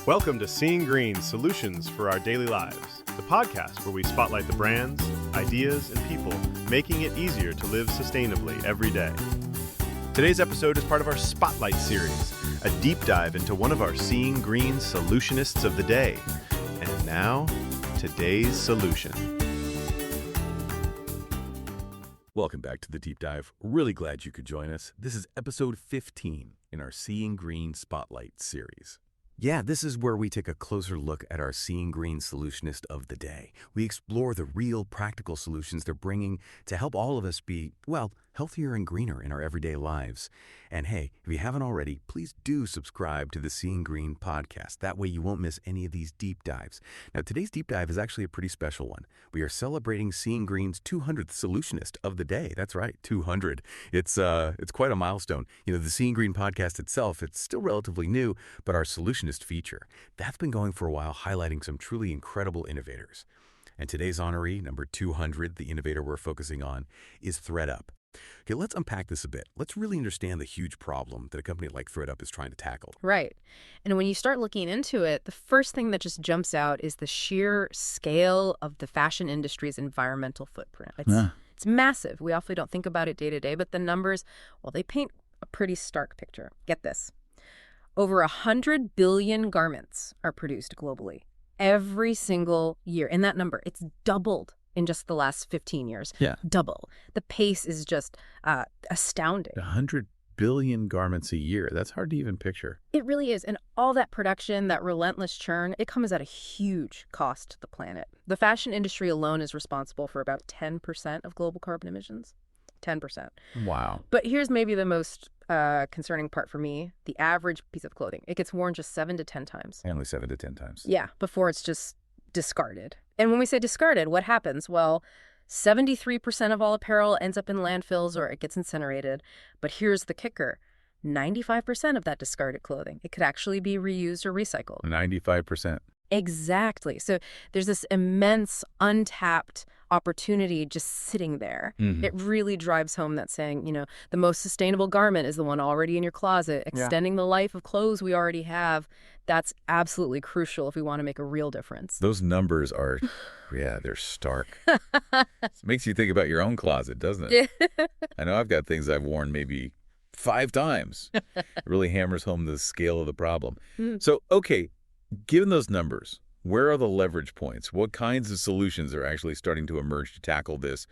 Welcome to Seeing Green Solutions for Our Daily Lives, the podcast where we spotlight the brands, ideas, and people making it easier to live sustainably every day. Today's episode is part of our Spotlight series, a deep dive into one of our Seeing Green Solutionists of the day. And now, today's solution. Welcome back to the deep dive. Really glad you could join us. This is episode 15 in our Seeing Green Spotlight series. Yeah, this is where we take a closer look at our Seeing Green Solutionist of the day. We explore the real practical solutions they're bringing to help all of us be, well, healthier and greener in our everyday lives. And hey, if you haven't already, please do subscribe to the Seeing Green podcast. That way you won't miss any of these deep dives. Now, today's deep dive is actually a pretty special one. We are celebrating Seeing Green's 200th Solutionist of the day. That's right, 200. It's quite a milestone. You know, the Seeing Green podcast itself, it's still relatively new, but our Solutionist feature, that's been going for a while, highlighting some truly incredible innovators. And today's honoree, number 200, the innovator we're focusing on, is ThredUp. Okay, let's unpack this a bit. Let's really understand the huge problem that a company like ThredUp is trying to tackle. Right. And when you start looking into it, the first thing that just jumps out is the sheer scale of the fashion industry's environmental footprint. It's massive. We awfully don't think about it day to day, but the numbers, well, they paint a pretty stark picture. Get this. Over 100 billion garments are produced globally every single year. And that number, it's doubled in just the last 15 years. Yeah. Double. The pace is just astounding. 100 billion garments a year. That's hard to even picture. It really is. And all that production, that relentless churn, it comes at a huge cost to the planet. The fashion industry alone is responsible for about 10% of global carbon emissions. 10%. Wow. But here's maybe the most concerning part for me. The average piece of clothing, it gets worn just 7 to 10 times. Only 7 to 10 times. Yeah, before it's just discarded. And when we say discarded, what happens? Well, 73% of all apparel ends up in landfills or it gets incinerated. But here's the kicker. 95% of that discarded clothing, it could actually be reused or recycled. 95%. Exactly. So there's this immense untapped opportunity just sitting there. Mm-hmm. It really drives home that saying, you know, the most sustainable garment is the one already in your closet. Extending the life of clothes we already have. That's absolutely crucial if we want to make a real difference. Those numbers are, yeah, they're stark. It makes you think about your own closet, doesn't it? I know I've got things I've worn maybe 5 times. It really hammers home the scale of the problem. So, okay, given those numbers, where are the leverage points? What kinds of solutions are actually starting to emerge to tackle this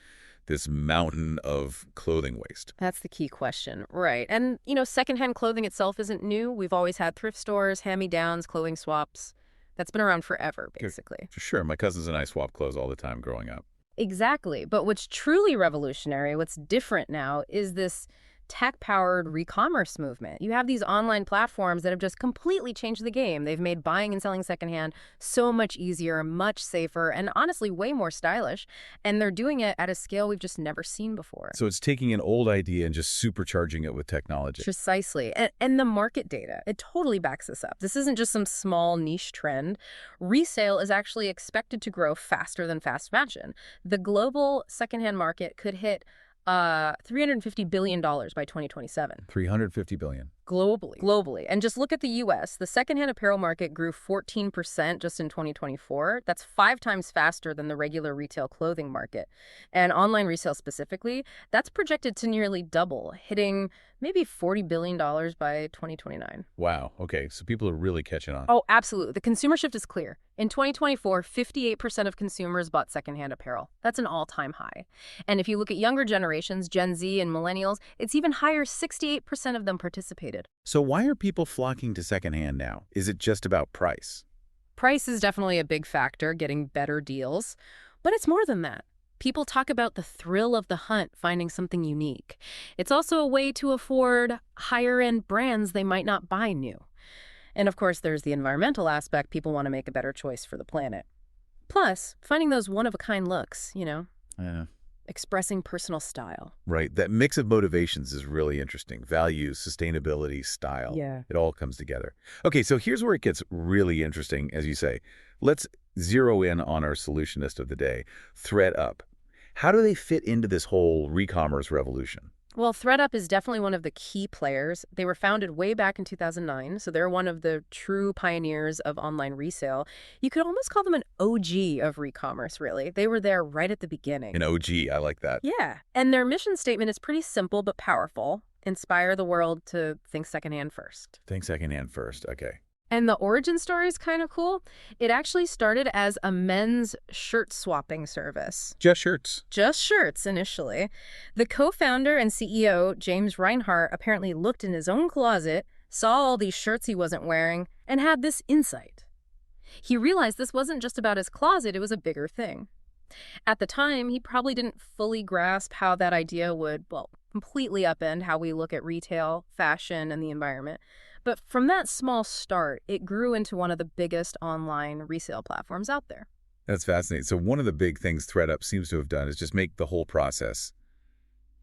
mountain of clothing waste? That's the key question, right? And, you know, secondhand clothing itself isn't new. We've always had thrift stores, hand-me-downs, clothing swaps. That's been around forever, basically. For sure. My cousins and I swap clothes all the time growing up. Exactly. But what's truly revolutionary, what's different now, is this tech-powered re-commerce movement. You have these online platforms that have just completely changed the game. They've made buying and selling secondhand so much easier, much safer, and honestly way more stylish. And they're doing it at a scale we've just never seen before. So it's taking an old idea and just supercharging it with technology. Precisely. And the market data, it totally backs this up. This isn't just some small niche trend. Resale is actually expected to grow faster than fast fashion. The global secondhand market could hit $350 billion by 2027. $350 billion. Globally. And just look at the U.S. The secondhand apparel market grew 14% just in 2024. That's 5 times faster than the regular retail clothing market. And online resale specifically, that's projected to nearly double, hitting maybe $40 billion by 2029. Wow. Okay. So people are really catching on. Oh, absolutely. The consumer shift is clear. In 2024, 58% of consumers bought secondhand apparel. That's an all-time high. And if you look at younger generations, Gen Z and millennials, it's even higher. 68% of them participated. So why are people flocking to secondhand now? Is it just about price? Price is definitely a big factor, getting better deals. But it's more than that. People talk about the thrill of the hunt, finding something unique. It's also a way to afford higher-end brands they might not buy new. And of course, there's the environmental aspect. People want to make a better choice for the planet. Plus, finding those one-of-a-kind looks, you know. Yeah. Expressing personal style. Right. That mix of motivations is really interesting. Values, sustainability, style. Yeah. It all comes together. Okay, so here's where it gets really interesting, as you say. Let's zero in on our solutionist of the day, ThredUp. How do they fit into this whole re-commerce revolution? Well, ThredUp is definitely one of the key players. They were founded way back in 2009, so they're one of the true pioneers of online resale. You could almost call them an OG of re-commerce, really. They were there right at the beginning. An OG, I like that. Yeah, and their mission statement is pretty simple but powerful. Inspire the world to think secondhand first. Think secondhand first, okay. And the origin story is kind of cool. It actually started as a men's shirt swapping service. Just shirts. Just shirts initially. The co-founder and CEO, James Reinhart, apparently looked in his own closet, saw all these shirts he wasn't wearing, and had this insight. He realized this wasn't just about his closet, it was a bigger thing. At the time, he probably didn't fully grasp how that idea would, well, completely upend how we look at retail, fashion, and the environment. But from that small start, it grew into one of the biggest online resale platforms out there. That's fascinating. So one of the big things ThredUp seems to have done is just make the whole process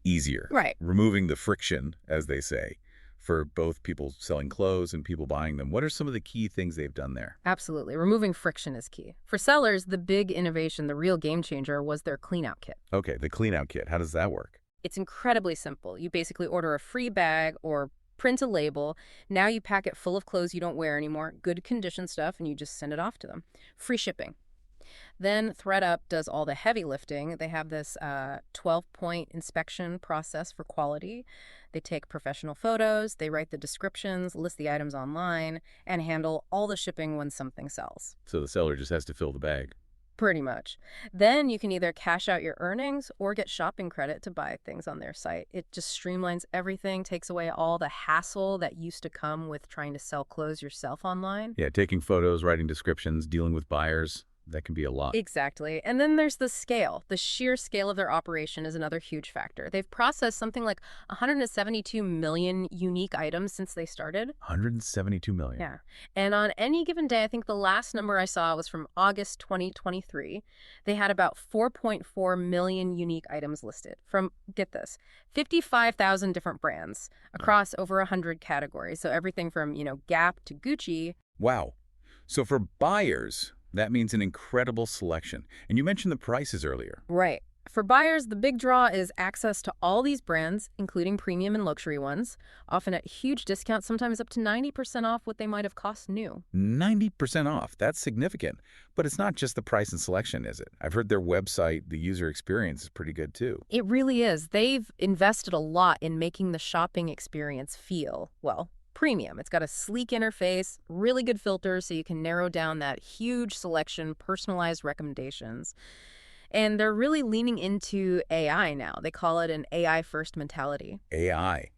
easier. Right. Removing the friction, as they say, for both people selling clothes and people buying them. What are some of the key things they've done there? Absolutely. Removing friction is key. For sellers, the big innovation, the real game changer, was their cleanout kit. Okay, the cleanout kit. How does that work? It's incredibly simple. You basically order a free bag or print a label. Now you pack it full of clothes you don't wear anymore, good condition stuff, and you just send it off to them. Free shipping. Then ThredUp does all the heavy lifting. They have this 12-point inspection process for quality. They take professional photos, they write the descriptions, list the items online, and handle all the shipping when something sells. So the seller just has to fill the bag. Pretty much. Then you can either cash out your earnings or get shopping credit to buy things on their site. It just streamlines everything, takes away all the hassle that used to come with trying to sell clothes yourself online. Yeah, taking photos, writing descriptions, dealing with buyers. That can be a lot. Exactly. And then there's the scale. The sheer scale of their operation is another huge factor. They've processed something like 172 million unique items since they started. 172 million. Yeah. And on any given day, I think the last number I saw was from August 2023. They had about 4.4 million unique items listed from, get this, 55,000 different brands across over 100 categories. So everything from, Gap to Gucci. Wow. So for buyers, that means an incredible selection. And you mentioned the prices earlier. Right. For buyers, the big draw is access to all these brands, including premium and luxury ones, often at huge discounts, sometimes up to 90% off what they might have cost new. 90% off. That's significant. But it's not just the price and selection, is it? I've heard their website, the user experience is pretty good too. It really is. They've invested a lot in making the shopping experience feel, well, premium. It's got a sleek interface, really good filters so you can narrow down that huge selection, personalized recommendations. And they're really leaning into AI now. They call it an AI-first mentality. AI.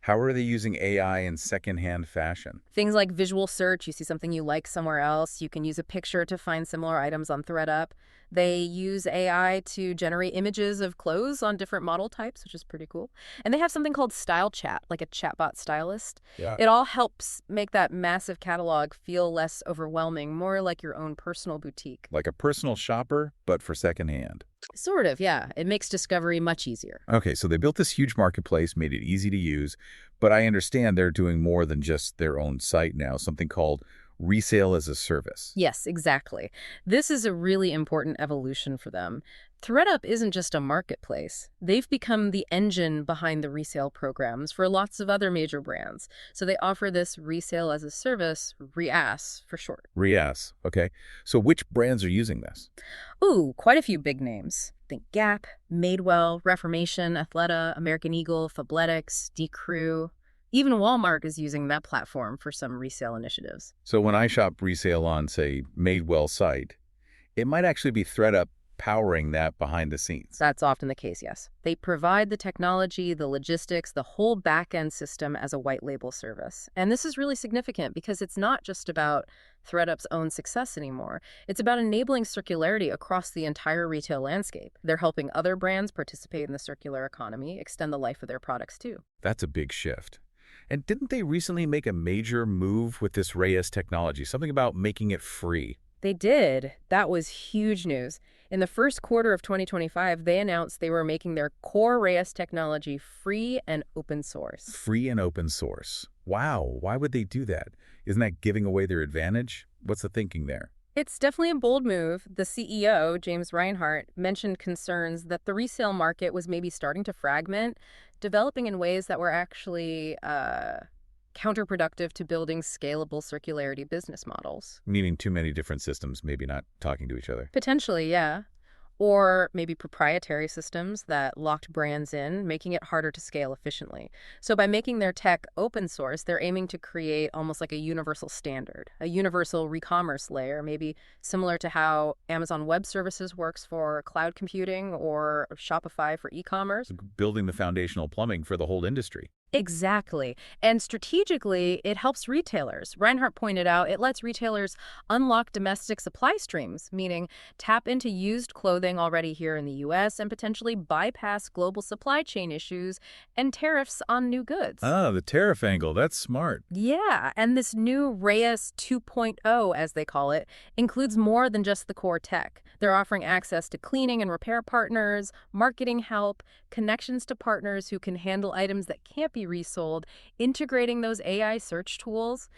How are they using AI in secondhand fashion? Things like visual search. You see something you like somewhere else. You can use a picture to find similar items on ThredUp. They use AI to generate images of clothes on different model types, which is pretty cool. And they have something called Style Chat, like a chatbot stylist. Yeah. It all helps make that massive catalog feel less overwhelming, more like your own personal boutique. Like a personal shopper, but for secondhand. Sort of, yeah. It makes discovery much easier. Okay, so they built this huge marketplace, made it easy to use, but I understand they're doing more than just their own site now, something called resale as a service. Yes, exactly. This is a really important evolution for them. ThredUp isn't just a marketplace. They've become the engine behind the resale programs for lots of other major brands. So they offer this resale as a service, REAS for short. REAS, okay. So which brands are using this? Ooh, quite a few big names. Think Gap, Madewell, Reformation, Athleta, American Eagle, Fabletics, Decrew. Even Walmart is using that platform for some resale initiatives. So when I shop resale on, say, Madewell site, it might actually be ThredUp powering that behind the scenes. That's often the case, yes. They provide the technology, the logistics, the whole back-end system as a white label service. And this is really significant because it's not just about ThredUp's own success anymore. It's about enabling circularity across the entire retail landscape. They're helping other brands participate in the circular economy, extend the life of their products too. That's a big shift. And didn't they recently make a major move with this REAS technology, something about making it free? They did. That was huge news. In the first quarter of 2025, they announced they were making their core REAS technology free and open source. Free and open source. Wow, why would they do that? Isn't that giving away their advantage? What's the thinking there? It's definitely a bold move. The CEO, James Reinhart, mentioned concerns that the resale market was maybe starting to fragment, developing in ways that were actually counterproductive to building scalable circularity business models. Meaning too many different systems maybe not talking to each other. Potentially, yeah. Or maybe proprietary systems that locked brands in, making it harder to scale efficiently. So by making their tech open source, they're aiming to create almost like a universal standard, a universal re-commerce layer, maybe similar to how Amazon Web Services works for cloud computing or Shopify for e-commerce. Building the foundational plumbing for the whole industry. Exactly. And strategically, it helps retailers. Reinhart pointed out it lets retailers unlock domestic supply streams, meaning tap into used clothing already here in the U.S. and potentially bypass global supply chain issues and tariffs on new goods. Ah, the tariff angle. That's smart. Yeah, and this new REAS 2.0, as they call it, includes more than just the core tech. They're offering access to cleaning and repair partners, marketing help, connections to partners who can handle items that can't be resold, integrating those AI search tools,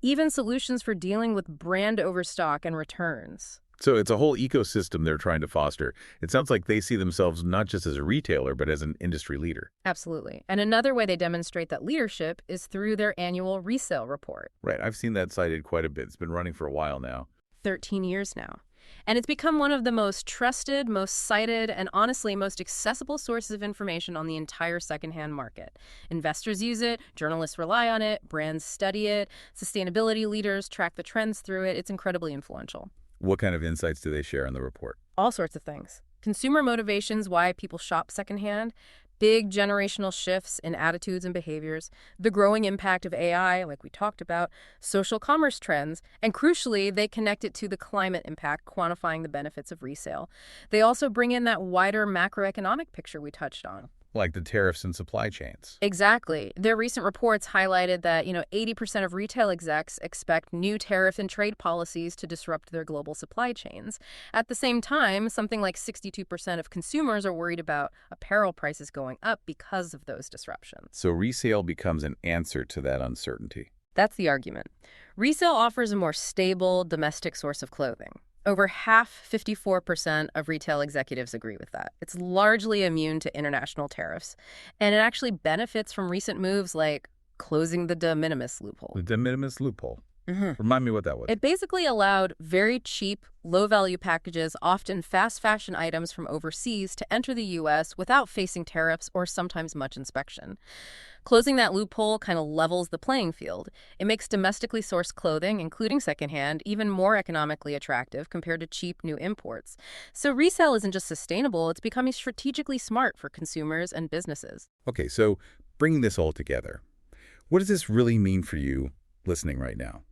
even solutions for dealing with brand overstock and returns. So it's a whole ecosystem they're trying to foster. It sounds like they see themselves not just as a retailer, but as an industry leader. Absolutely. And another way they demonstrate that leadership is through their annual Resale Report. Right. I've seen that cited quite a bit. It's been running for a while now. 13 years now. And it's become one of the most trusted, most cited, and honestly most accessible sources of information on the entire secondhand market. Investors use it, journalists rely on it, brands study it, sustainability leaders track the trends through it. It's incredibly influential. What kind of insights do they share in the report? All sorts of things. Consumer motivations, why people shop secondhand, big generational shifts in attitudes and behaviors, the growing impact of AI, like we talked about, social commerce trends, and crucially, they connect it to the climate impact, quantifying the benefits of resale. They also bring in that wider macroeconomic picture we touched on. Like the tariffs and supply chains. Exactly. Their recent reports highlighted that, 80% of retail execs expect new tariff and trade policies to disrupt their global supply chains. At the same time, something like 62% of consumers are worried about apparel prices going up because of those disruptions. So resale becomes an answer to that uncertainty. That's the argument. Resale offers a more stable domestic source of clothing. Over half, 54% of retail executives agree with that. It's largely immune to international tariffs, and it actually benefits from recent moves like closing the de minimis loophole. The de minimis loophole. Remind me what that was. It basically allowed very cheap, low-value packages, often fast fashion items from overseas, to enter the U.S. without facing tariffs or sometimes much inspection. Closing that loophole kind of levels the playing field. It makes domestically sourced clothing, including secondhand, even more economically attractive compared to cheap new imports. So resale isn't just sustainable, it's becoming strategically smart for consumers and businesses. Okay, so bringing this all together, what does this really mean for you listening right now?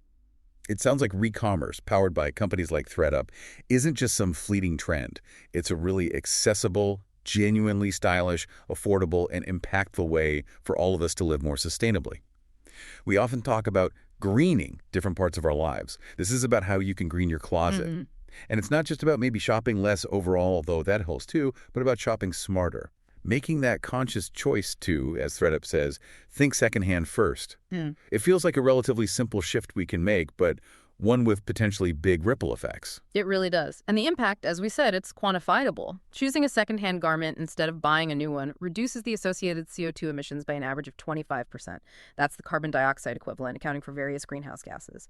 It sounds like re-commerce, powered by companies like ThredUp, isn't just some fleeting trend. It's a really accessible, genuinely stylish, affordable, and impactful way for all of us to live more sustainably. We often talk about greening different parts of our lives. This is about how you can green your closet. And it's not just about maybe shopping less overall, though that helps too, but about shopping smarter. Making that conscious choice to, as ThredUp says, think secondhand first. It feels like a relatively simple shift we can make, but one with potentially big ripple effects. It really does. And the impact, as we said, it's quantifiable. Choosing a secondhand garment instead of buying a new one reduces the associated CO2 emissions by an average of 25%. That's the carbon dioxide equivalent, accounting for various greenhouse gases.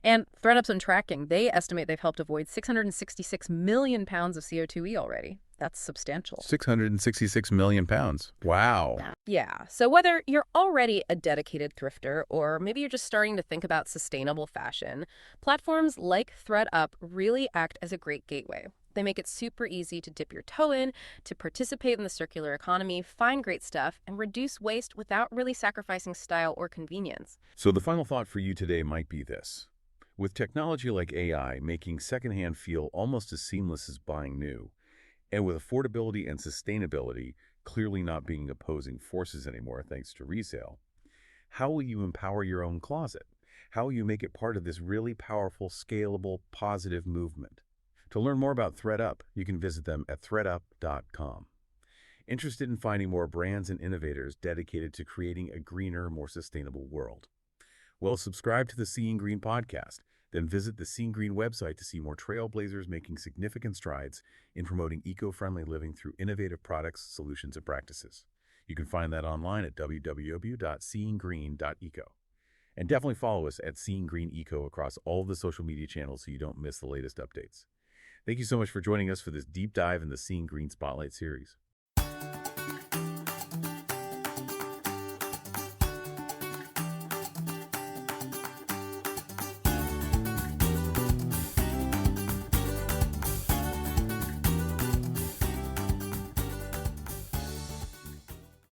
And ThredUp's own tracking, they estimate they've helped avoid 666 million pounds of CO2e already. That's substantial. 666 million pounds. Wow. Yeah. So whether you're already a dedicated thrifter or maybe you're just starting to think about sustainable fashion, platforms like ThredUp really act as a great gateway. They make it super easy to dip your toe in, to participate in the circular economy, find great stuff, and reduce waste without really sacrificing style or convenience. So the final thought for you today might be this. With technology like AI making secondhand feel almost as seamless as buying new, and with affordability and sustainability clearly not being opposing forces anymore thanks to resale, how will you empower your own closet? How will you make it part of this really powerful, scalable, positive movement? To learn more about ThredUp, you can visit them at thredup.com. Interested in finding more brands and innovators dedicated to creating a greener, more sustainable world? Well, subscribe to the Seeing Green podcast. Then visit the Seeing Green website to see more trailblazers making significant strides in promoting eco-friendly living through innovative products, solutions, and practices. You can find that online at www.seeinggreen.eco. And definitely follow us at Seeing Green Eco across all of the social media channels so you don't miss the latest updates. Thank you so much for joining us for this deep dive in the Seeing Green Spotlight series.